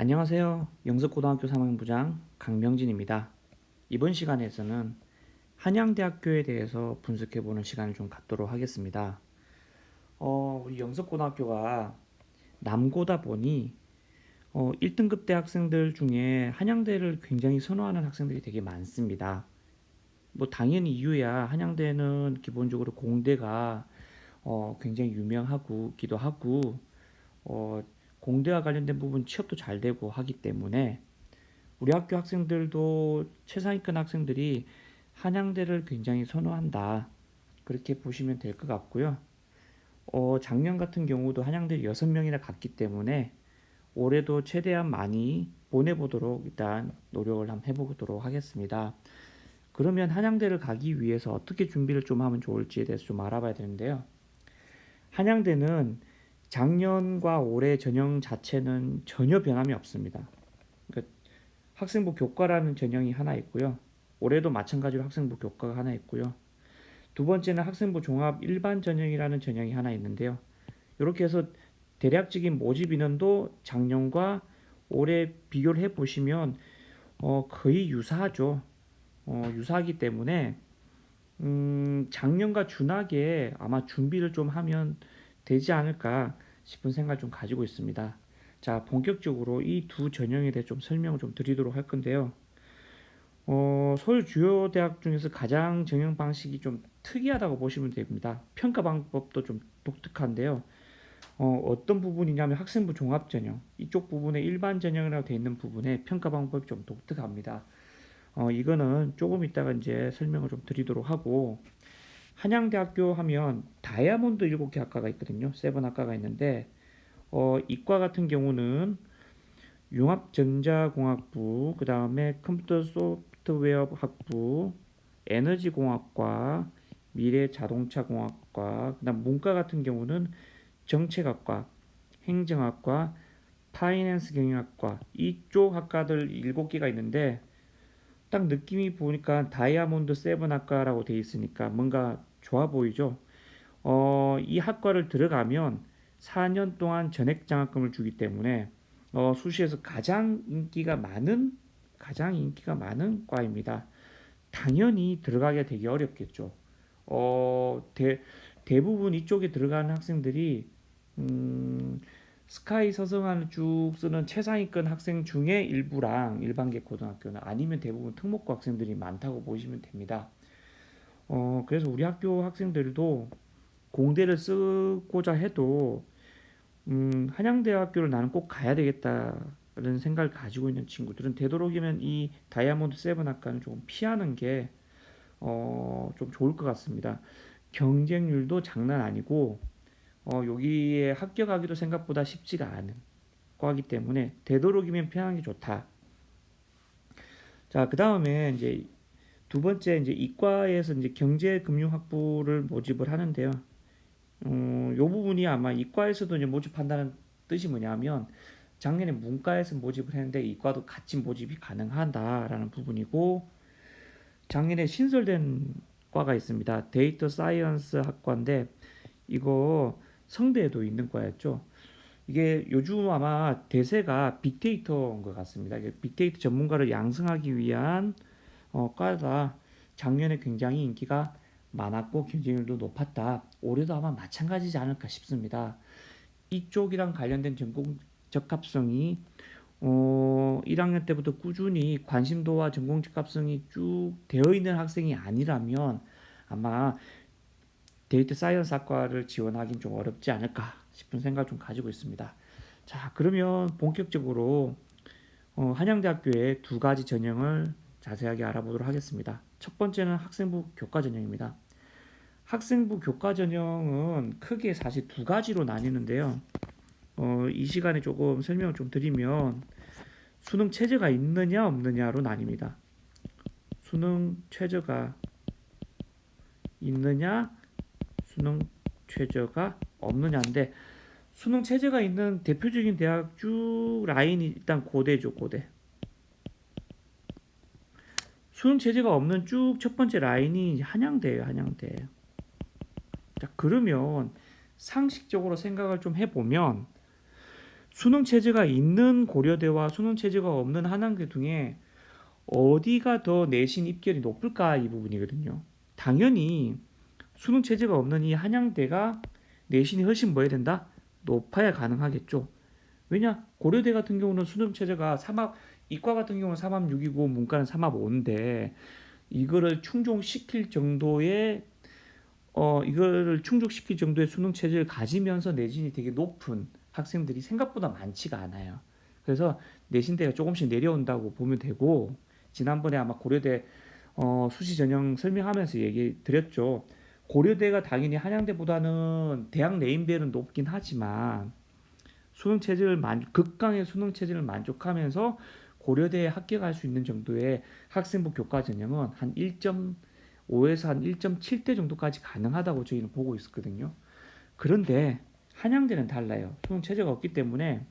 안녕하세요. 영석고등학교 3학부장 강명진입니다. 이번 시간에서는 한양대학교에 대해서 분석해보는 시간을 좀 갖도록 하겠습니다. 우리 영석고등학교가 남고다 보니 1등급 대학생들 중에 한양대를 굉장히 선호하는 학생들이 되게 많습니다. 뭐 당연히 이유야 한양대는 기본적으로 공대가 굉장히 유명하기도 하고 어, 공대와 관련된 부분 취업도 잘 되고 하기 때문에 우리 학교 학생들도 최상위권 학생들이 한양대를 굉장히 선호한다. 그렇게 보시면 될 것 같고요. 작년 같은 경우도 한양대 6명이나 갔기 때문에 올해도 최대한 많이 보내보도록 일단 노력을 한번 해보도록 하겠습니다. 그러면 한양대를 가기 위해서 어떻게 준비를 좀 하면 좋을지에 대해서 좀 알아봐야 되는데요. 한양대는 작년과 올해 전형 자체는 전혀 변함이 없습니다. 그러니까 학생부 교과라는 전형이 하나 있고요. 올해도 마찬가지로 학생부 교과가 하나 있고요. 두 번째는 학생부 종합 일반 전형이라는 전형이 하나 있는데요. 이렇게 해서 대략적인 모집 인원도 작년과 올해 비교를 해보시면 거의 유사하죠. 유사하기 때문에 작년과 준하게 아마 준비를 좀 하면 되지 않을까 싶은 생각을 좀 가지고 있습니다. 자, 본격적으로 이 두 전형에 대해 좀 설명을 좀 드리도록 할 건데요. 서울 주요 대학 중에서 가장 전형 방식이 좀 특이하다고 보시면 됩니다. 평가 방법도 좀 독특한데요. 어떤 부분이냐면 학생부 종합 전형 이쪽 부분에 일반 전형이라고 되어 있는 부분에 평가 방법이 좀 독특합니다. 이거는 조금 이따가 이제 설명을 좀 드리도록 하고 한양대학교 하면 다이아몬드 7개 학과가 있거든요. 세븐 학과가 있는데 이과 같은 경우는 융합전자공학부, 그 다음에 컴퓨터 소프트웨어 학부, 에너지공학과, 미래자동차공학과, 그 다음 문과 같은 경우는 정책학과, 행정학과, 파이낸스 경영학과 이쪽 학과들 7개가 있는데 딱 느낌이 보니까 다이아몬드 세븐 학과라고 돼 있으니까 뭔가 좋아 보이죠. 이 학과를 들어가면 4년 동안 전액 장학금을 주기 때문에 수시에서 가장 인기가 많은 과입니다. 당연히 들어가기가 되게 어렵겠죠. 대부분 이쪽에 들어가는 학생들이 스카이 서성안을 쭉 쓰는 최상위권 학생 중에 일부랑 일반계 고등학교는 아니면 대부분 특목고 학생들이 많다고 보시면 됩니다. 그래서 우리 학교 학생들도 공대를 쓰고자 해도 한양대학교를 나는 꼭 가야 되겠다는 생각을 가지고 있는 친구들은 되도록이면 이 다이아몬드 세븐 학과는 조금 피하는 게 좀 좋을 것 같습니다. 경쟁률도 장난 아니고 여기에 합격하기도 생각보다 쉽지가 않은 과이기 때문에 되도록이면 피하는 게 좋다. 자, 그 다음에 이제 두 번째 이제 이과에서 이제 경제금융학부를 모집을 하는데요. 요 부분이 아마 이과에서도 이제 모집한다는 뜻이 뭐냐면 작년에 문과에서 모집을 했는데 이과도 같이 모집이 가능하다라는 부분이고 작년에 신설된 과가 있습니다. 데이터 사이언스 학과인데 이거 성대에도 있는 과였죠. 이게 요즘 아마 대세가 빅데이터인 것 같습니다. 빅데이터 전문가를 양성하기 위한 과다. 작년에 굉장히 인기가 많았고 경쟁률도 높았다. 올해도 아마 마찬가지지 않을까 싶습니다. 이쪽이랑 관련된 전공 적합성이 1학년 때부터 꾸준히 관심도와 전공 적합성이 쭉 되어 있는 학생이 아니라면 아마 데이터 사이언스 학과를 지원하기는 좀 어렵지 않을까 싶은 생각을 좀 가지고 있습니다. 자, 그러면 본격적으로 한양대학교의 두 가지 전형을 자세하게 알아보도록 하겠습니다. 첫 번째는 학생부 교과 전형입니다. 학생부 교과 전형은 크게 사실 두 가지로 나뉘는데요. 이 시간에 조금 설명을 좀 드리면 수능 최저가 있느냐 없느냐로 나뉩니다. 수능 최저가 있느냐, 수능 최저가 없느냐인데 수능 최저가 있는 대표적인 대학 쭉 라인이 일단 고대죠, 고대. 수능 체제가 없는 쭉 첫 번째 라인이 한양대예요, 한양대. 자, 그러면 상식적으로 생각을 좀 해보면 수능 체제가 있는 고려대와 수능 체제가 없는 한양대 중에 어디가 더 내신 입결이 높을까 이 부분이거든요. 당연히 수능 체제가 없는 이 한양대가 내신이 훨씬 뭐 해야 된다? 높아야 가능하겠죠. 왜냐? 고려대 같은 경우는 수능 체제가 3합, 이과 같은 경우는 3합 6이고 문과는 3합 5인데 이거를 충족시킬 정도의 수능 체제를 가지면서 내신이 되게 높은 학생들이 생각보다 많지가 않아요. 그래서 내신대가 조금씩 내려온다고 보면 되고, 지난번에 아마 고려대 수시 전형 설명하면서 얘기 드렸죠. 고려대가 당연히 한양대보다는 대학 네임밸은 높긴 하지만 극강의 수능 체제를 만족하면서 고려대에 합격할 수 있는 정도의 학생부 교과 전형은 한 1.5에서 한 1.7대 정도까지 가능하다고 저희는 보고 있었거든요. 그런데 한양대는 달라요. 수능 체제가 없기 때문에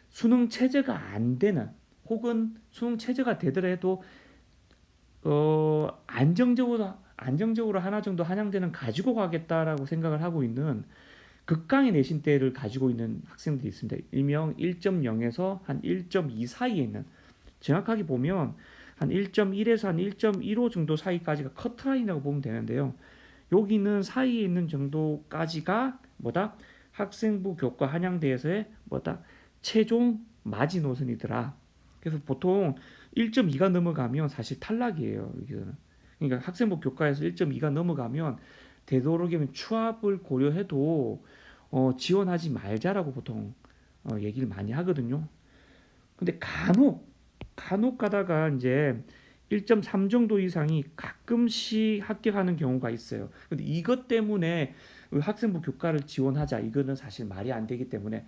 수능 체제가 안 되는, 혹은 수능 체제가 되더라도 안정적으로 하나 정도 한양대는 가지고 가겠다라고 생각을 하고 있는 극강의 내신대를 가지고 있는 학생들이 있습니다. 일명 1.0에서 한 1.2 사이에 있는, 정확하게 보면 한 1.1에서 한 1.15 정도 사이까지가 커트라인이라고 보면 되는데요. 여기는 사이에 있는 정도까지가 뭐다? 학생부 교과 한양대에서의 뭐다? 최종 마지노선이더라. 그래서 보통 1.2가 넘어가면 사실 탈락이에요. 여기서는. 그러니까 학생부 교과에서 1.2가 넘어가면 되도록이면 추합을 고려해도 지원하지 말자라고 보통 얘기를 많이 하거든요. 근데 간혹 가다가 이제 1.3 정도 이상이 가끔씩 합격하는 경우가 있어요. 근데 이것 때문에 학생부 교과를 지원하자, 이거는 사실 말이 안 되기 때문에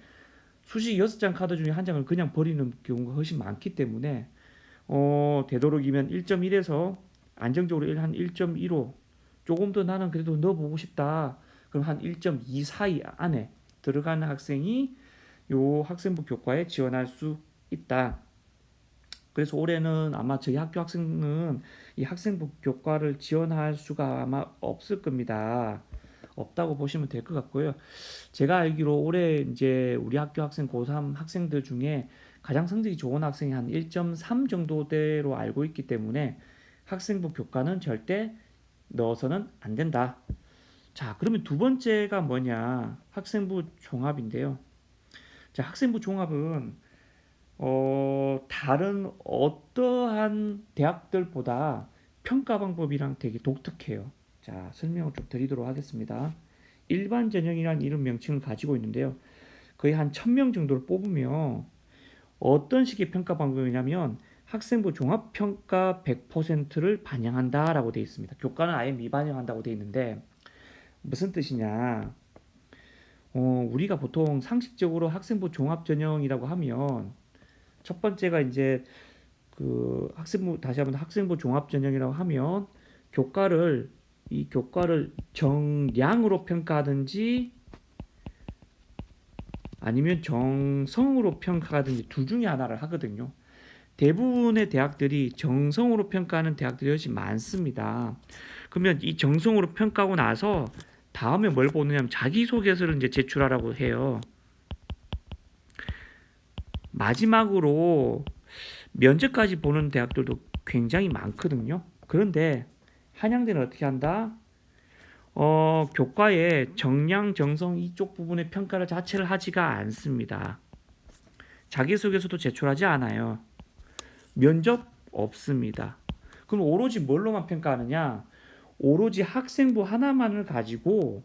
수시 6장 카드 중에 한 장을 그냥 버리는 경우가 훨씬 많기 때문에 되도록이면 1.1에서 안정적으로 한 1.15, 조금 더 나는 그래도 넣어보고 싶다. 그럼 한 1.2 사이 안에 들어가는 학생이 요 학생부 교과에 지원할 수 있다. 그래서 올해는 아마 저희 학교 학생은 이 학생부 교과를 지원할 수가 아마 없을 겁니다. 없다고 보시면 될 것 같고요. 제가 알기로 올해 이제 우리 학교 학생 고3 학생들 중에 가장 성적이 좋은 학생이 한 1.3 정도대로 알고 있기 때문에 학생부 교과는 절대 넣어서는 안 된다. 자, 그러면 두 번째가 뭐냐? 학생부 종합인데요. 자, 학생부 종합은 다른 어떠한 대학들보다 평가 방법이랑 되게 독특해요. 자, 설명을 좀 드리도록 하겠습니다. 일반 전형이라는 이런 명칭을 가지고 있는데요. 거의 한 1000명 정도를 뽑으면 어떤 식의 평가 방법이냐면 학생부 종합평가 100%를 반영한다라고 되어 있습니다. 교과는 아예 미반영한다고 되어 있는데 무슨 뜻이냐? 우리가 보통 상식적으로 학생부 종합 전형이라고 하면 첫 번째가 이제 다시 한번 학생부 종합 전형이라고 하면 이 교과를 정량으로 평가하든지 아니면 정성으로 평가하든지 둘 중에 하나를 하거든요. 대부분의 대학들이 정성으로 평가하는 대학들이 훨씬 많습니다. 그러면 이 정성으로 평가하고 나서 다음에 뭘 보느냐면 자기소개서를 이제 제출하라고 해요. 마지막으로 면접까지 보는 대학들도 굉장히 많거든요. 그런데 한양대는 어떻게 한다? 교과에 정량, 정성 이쪽 부분의 평가를 자체를 하지가 않습니다. 자기소개서도 제출하지 않아요. 면접 없습니다. 그럼 오로지 뭘로만 평가하느냐? 오로지 학생부 하나만을 가지고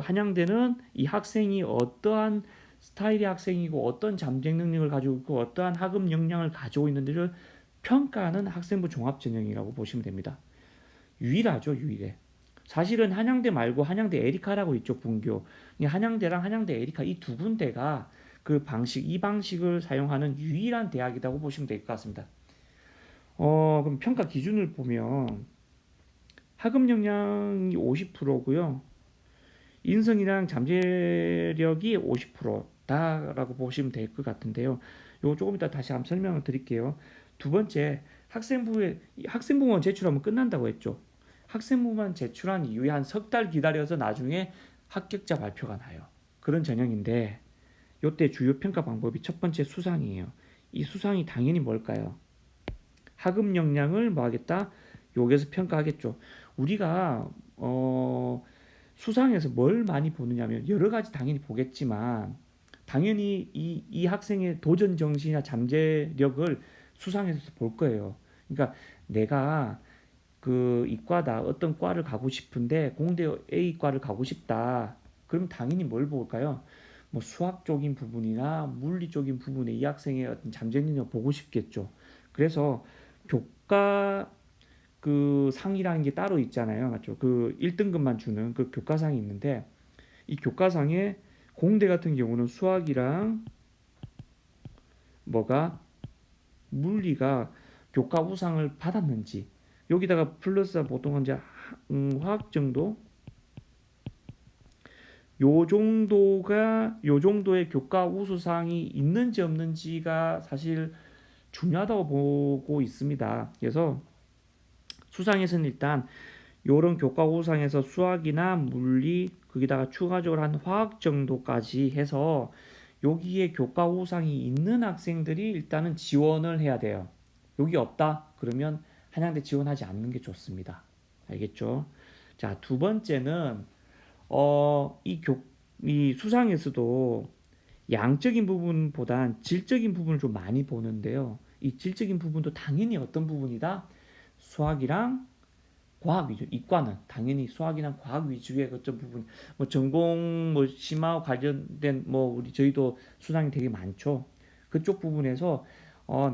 한양대는 이 학생이 어떠한 스타일의 학생이고 어떤 잠재 능력을 가지고 있고 어떠한 학업 역량을 가지고 있는지를 평가하는 학생부 종합전형이라고 보시면 됩니다. 유일하죠, 유일해. 사실은 한양대 말고 한양대 에리카라고 있죠, 분교. 한양대랑 한양대 에리카 이 두 군데가 이 방식을 사용하는 유일한 대학이라고 보시면 될 것 같습니다. 그럼 평가 기준을 보면 학업 역량이 50%고요. 인성이랑 잠재력이 50%다라고 보시면 될 것 같은데요. 요거 조금 이따 다시 한번 설명을 드릴게요. 두 번째, 학생부만 제출하면 끝난다고 했죠. 학생부만 제출한 이후에 한 석 달 기다려서 나중에 합격자 발표가 나요. 그런 전형인데 요때 주요 평가 방법이 첫 번째 수상이에요. 이 수상이 당연히 뭘까요? 학업 역량을 뭐 하겠다? 여기서 평가하겠죠. 우리가 수상에서 뭘 많이 보느냐면 여러 가지 당연히 보겠지만 당연히 이 학생의 도전 정신이나 잠재력을 수상에서 볼 거예요. 그러니까 내가 그 이과다 어떤 과를 가고 싶은데 공대 A과를 가고 싶다. 그럼 당연히 뭘 볼까요? 뭐 수학 쪽인 부분이나 물리 쪽인 부분에 이 학생의 어떤 잠재력을 보고 싶겠죠. 그래서 교과 그 상이라는 게 따로 있잖아요. 맞죠? 그 1등급만 주는 그 교과상이 있는데 이 교과상에 공대 같은 경우는 수학이랑 뭐가 물리가 교과 우상을 받았는지 여기다가 플러스 보통 이제 화학 정도 요 정도의 교과 우수상이 있는지 없는지가 사실 중요하다고 보고 있습니다. 그래서 수상에서는 일단 요런 교과 우수상에서 수학이나 물리 거기다가 추가적으로 한 화학 정도까지 해서 여기에 교과 우상이 있는 학생들이 일단은 지원을 해야 돼요. 여기 없다? 그러면 한양대 지원하지 않는 게 좋습니다. 알겠죠? 자, 두 번째는 이 수상에서도 양적인 부분보단 질적인 부분을 좀 많이 보는데요. 이 질적인 부분도 당연히 어떤 부분이다? 수학이랑 과학 위주. 이과는 당연히 수학이랑 과학 위주의 어떤 부분, 뭐 전공 뭐 심화 관련된 뭐 우리 저희도 수상이 되게 많죠. 그쪽 부분에서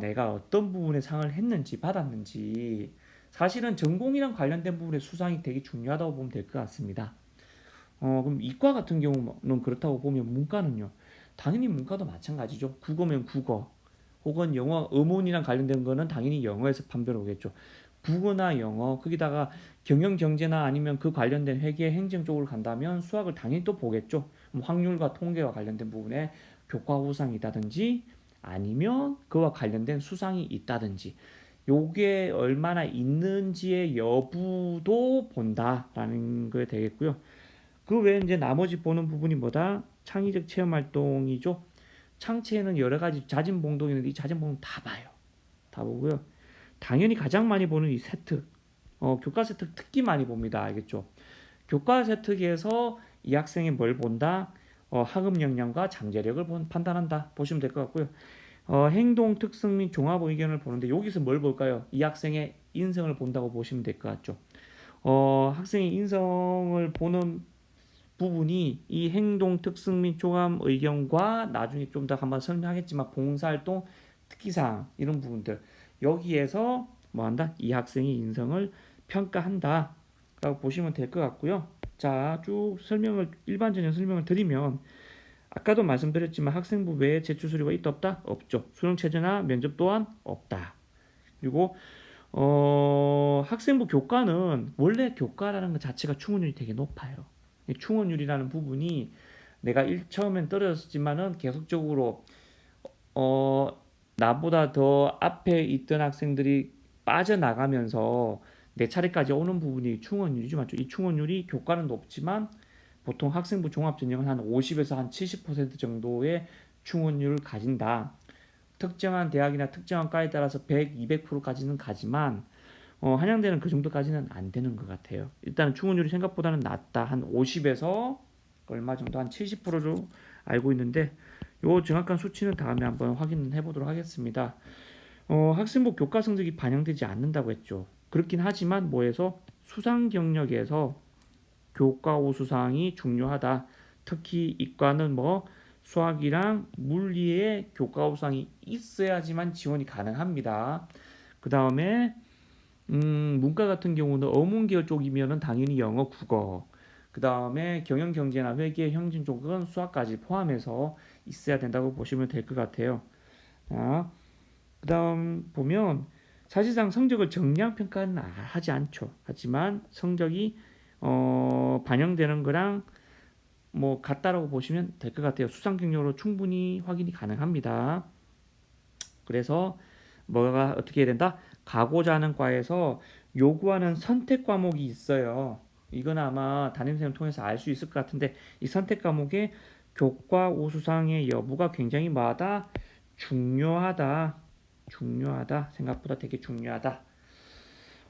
내가 어떤 부분에 상을 했는지 받았는지 사실은 전공이랑 관련된 부분에 수상이 되게 중요하다고 보면 될 것 같습니다. 그럼 이과 같은 경우는 그렇다고 보면 문과는요. 당연히 문과도 마찬가지죠. 국어면 국어, 혹은 영어, 어문이랑 관련된 거는 당연히 영어에서 판별 오겠죠. 국어나 영어, 거기다가 경영 경제나 아니면 그 관련된 회계 행정 쪽으로 간다면 수학을 당연히 또 보겠죠. 확률과 통계와 관련된 부분에 교과 우상이 있다든지 아니면 그와 관련된 수상이 있다든지 요게 얼마나 있는지의 여부도 본다라는 게 되겠고요. 그 외에 이제 나머지 보는 부분이 뭐다? 창의적 체험 활동이죠. 창체에는 여러 가지 자진봉동이 있는데 이 자진봉동 다 봐요. 다 보고요. 당연히 가장 많이 보는 이 세특. 교과 세특 특히 많이 봅니다. 알겠죠? 교과 세특에서 이 학생이 뭘 본다? 학업 역량과 잠재력을 판단한다. 보시면 될 것 같고요. 행동 특성 및 종합 의견을 보는데 여기서 뭘 볼까요? 이 학생의 인성을 본다고 보시면 될 것 같죠. 학생의 인성을 보는 부분이 이 행동 특성 및 종합 의견과 나중에 좀 더 한번 설명하겠지만 봉사활동 특기사항 이런 부분들 여기에서 뭐 한다? 이 학생의 인성을 평가한다 라고 보시면 될 것 같고요. 자, 쭉 일반적인 설명을 드리면 아까도 말씀드렸지만 학생부 외에 제출 서류가 있다 없다? 없죠. 수능 최저나 면접 또한 없다. 그리고 학생부 교과는 원래 교과라는 것 자체가 충원율이 되게 높아요. 충원율이라는 부분이 내가 처음엔 떨어졌지만은 계속적으로 나보다 더 앞에 있던 학생들이 빠져나가면서 내 차례까지 오는 부분이 충원율이죠, 맞죠? 이 충원율이 교과는 높지만 보통 학생부 종합전형은 한 50에서 한 70% 정도의 충원율을 가진다. 특정한 대학이나 특정한 과에 따라서 100, 200%까지는 가지만 한양대는 그 정도까지는 안 되는 것 같아요. 일단 충원율이 생각보다는 낮다. 한 50에서 얼마 정도 한 70%로 알고 있는데 요 정확한 수치는 다음에 한번 확인해 보도록 하겠습니다. 학생부 교과 성적이 반영되지 않는다고 했죠. 그렇긴 하지만 뭐에서 수상 경력에서 교과 우수상이 중요하다. 특히 이과는 뭐 수학이랑 물리에 교과 우수상이 있어야지만 지원이 가능합니다. 그 다음에 문과 같은 경우는 어문계열 쪽이면은 당연히 영어, 국어. 그 다음에 경영, 경제나 회계, 형진 쪽은 수학까지 포함해서 있어야 된다고 보시면 될 것 같아요. 자, 그 다음 보면 사실상 성적을 정량 평가는 하지 않죠. 하지만 성적이 반영되는 거랑 뭐 같다라고 보시면 될 것 같아요. 수상 경력으로 충분히 확인이 가능합니다. 그래서 뭐가 어떻게 해야 된다? 가고자 하는 과에서 요구하는 선택 과목이 있어요. 이건 아마 담임선생님 통해서 알 수 있을 것 같은데 이 선택 과목에 교과 우수상의 여부가 굉장히 뭐하다? 중요하다. 중요하다. 생각보다 되게 중요하다.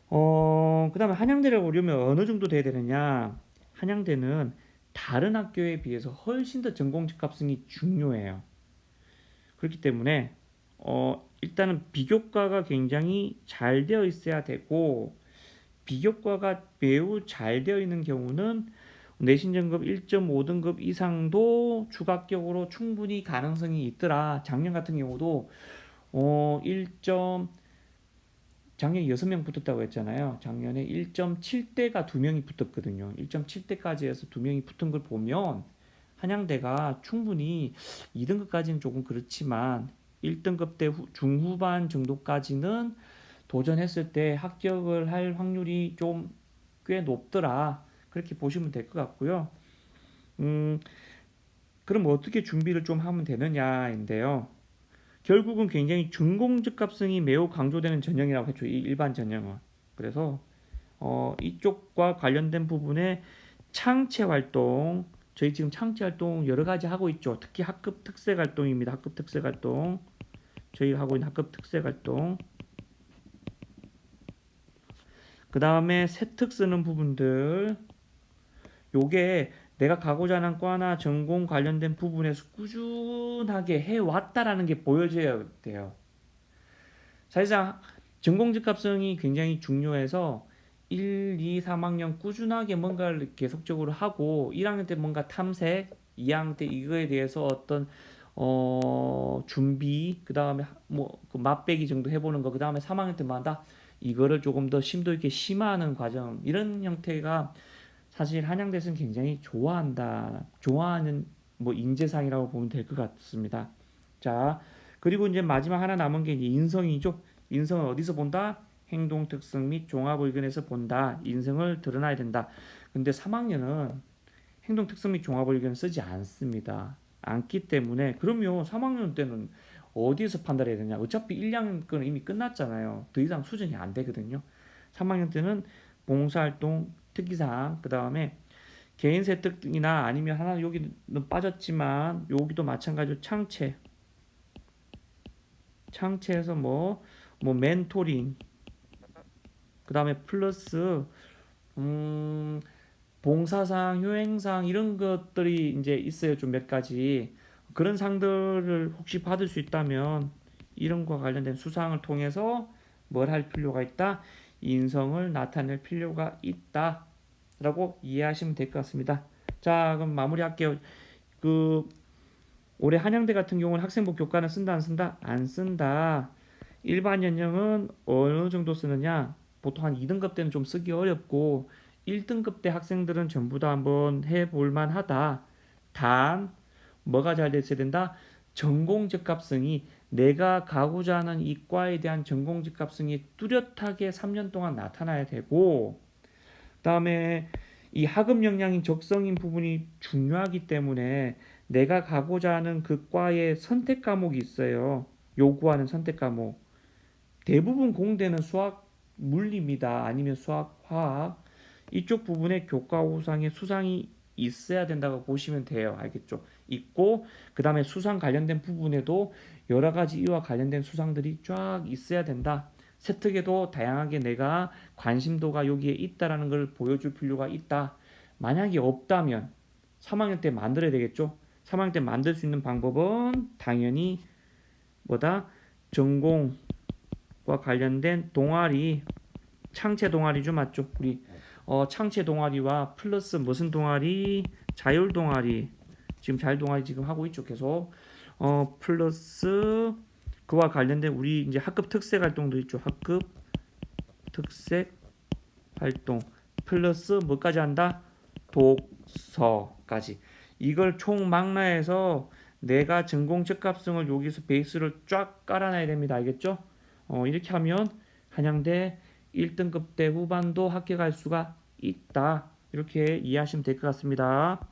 그 다음에 한양대를 오려면 어느 정도 돼야 되느냐? 한양대는 다른 학교에 비해서 훨씬 더 전공 적합성이 중요해요. 그렇기 때문에 일단은 비교과가 굉장히 잘 되어 있어야 되고, 비교과가 매우 잘 되어 있는 경우는 내신 등급 1.5등급 이상도 추가격으로 충분히 가능성이 있더라. 작년 같은 경우도 1. 작년에 6명 붙었다고 했잖아요. 작년에 1.7대가 2명이 붙었거든요. 1.7대까지 해서 2명이 붙은 걸 보면 한양대가 충분히 2등급까지는 조금 그렇지만 1등급 대 중후반 정도까지는 도전했을 때 합격을 할 확률이 좀 꽤 높더라. 그렇게 보시면 될 것 같고요. 그럼 어떻게 준비를 좀 하면 되느냐인데요. 결국은 굉장히 전공적합성이 매우 강조되는 전형이라고 했죠. 이 일반 전형은. 그래서 이쪽과 관련된 부분에 창체 활동, 저희 지금 창체 활동 여러 가지 하고 있죠. 특히 학급 특색 활동입니다. 학급 특색 활동. 저희가 하고 있는 학급 특색 활동. 그 다음에 세특 쓰는 부분들. 요게 내가 가고자 하는 과나 전공 관련된 부분에서 꾸준하게 해왔다라는 게 보여져야 돼요. 사실상 전공 적합성이 굉장히 중요해서 1, 2, 3학년 꾸준하게 뭔가를 계속적으로 하고 1학년 때 뭔가 탐색, 2학년 때 이거에 대해서 어떤 준비, 그 다음에 뭐그 맛배기 정도 해보는 거, 그 다음에 3학년 때마다 이거를 조금 더 심도 있게 심화하는 과정, 이런 형태가 사실 한양대는 굉장히 좋아하는 뭐 인재상이라고 보면 될 것 같습니다. 자, 그리고 이제 마지막 하나 남은 게 이제 인성이죠. 인성은 어디서 본다? 행동 특성 및 종합 의견에서 본다. 인성을 드러나야 된다. 근데 3학년은 행동 특성 및 종합 의견을 쓰지 않습니다. 않기 때문에 그러면 3학년 때는 어디에서 판단해야 되냐? 어차피 1, 2학년 거는 이미 끝났잖아요. 더 이상 수정이 안 되거든요. 3학년 때는 봉사활동, 특기사항, 그 다음에 개인 세특이나 아니면 하나 여기는 빠졌지만 여기도 마찬가지로 창체에서 뭐 멘토링, 그 다음에 플러스 봉사상, 효행상 이런 것들이 이제 있어요. 좀 몇 가지 그런 상들을 혹시 받을 수 있다면 이런 거와 관련된 수상을 통해서 뭘 할 필요가 있다? 인성을 나타낼 필요가 있다 라고 이해하시면 될 것 같습니다. 자, 그럼 마무리할게요. 그 올해 한양대 같은 경우는 학생부 교과는 쓴다 안 쓴다? 안 쓴다. 일반 연령은 어느 정도 쓰느냐? 보통 한 2등급 때는 좀 쓰기 어렵고 1등급 때 학생들은 전부 다 한번 해볼 만하다. 단 뭐가 잘 됐어야 된다? 전공 적합성이 내가 가고자 하는 이과에 대한 전공 적합성이 뚜렷하게 3년 동안 나타나야 되고, 그다음에 이 학업 역량인 적성인 부분이 중요하기 때문에 내가 가고자 하는 그 과의 선택 과목이 있어요. 요구하는 선택 과목. 대부분 공대는 수학, 물리입니다. 아니면 수학, 화학. 이쪽 부분에 교과 우상의 수상이 있어야 된다고 보시면 돼요. 알겠죠? 있고 그 다음에 수상 관련된 부분에도 여러 가지 이와 관련된 수상들이 쫙 있어야 된다. 세특에도 다양하게 내가 관심도가 여기에 있다라는 걸 보여줄 필요가 있다. 만약에 없다면 3학년 때 만들어야 되겠죠? 3학년 때 만들 수 있는 방법은 당연히 뭐다? 전공과 관련된 동아리, 창체 동아리죠, 맞죠? 우리 창체 동아리와 플러스 무슨 동아리? 자율 동아리. 지금 자율 동아리 지금 하고 있죠, 계속. 플러스 그와 관련된 우리 이제 학급 특색 활동도 있죠. 학급 특색 활동 플러스 뭐까지 한다? 독서까지. 이걸 총 망라해서 내가 전공 적합성을 여기서 베이스를 쫙 깔아놔야 됩니다. 알겠죠? 이렇게 하면 한양대 1등급 대 후반도 합격할 수가 있다. 이렇게 이해하시면 될 것 같습니다.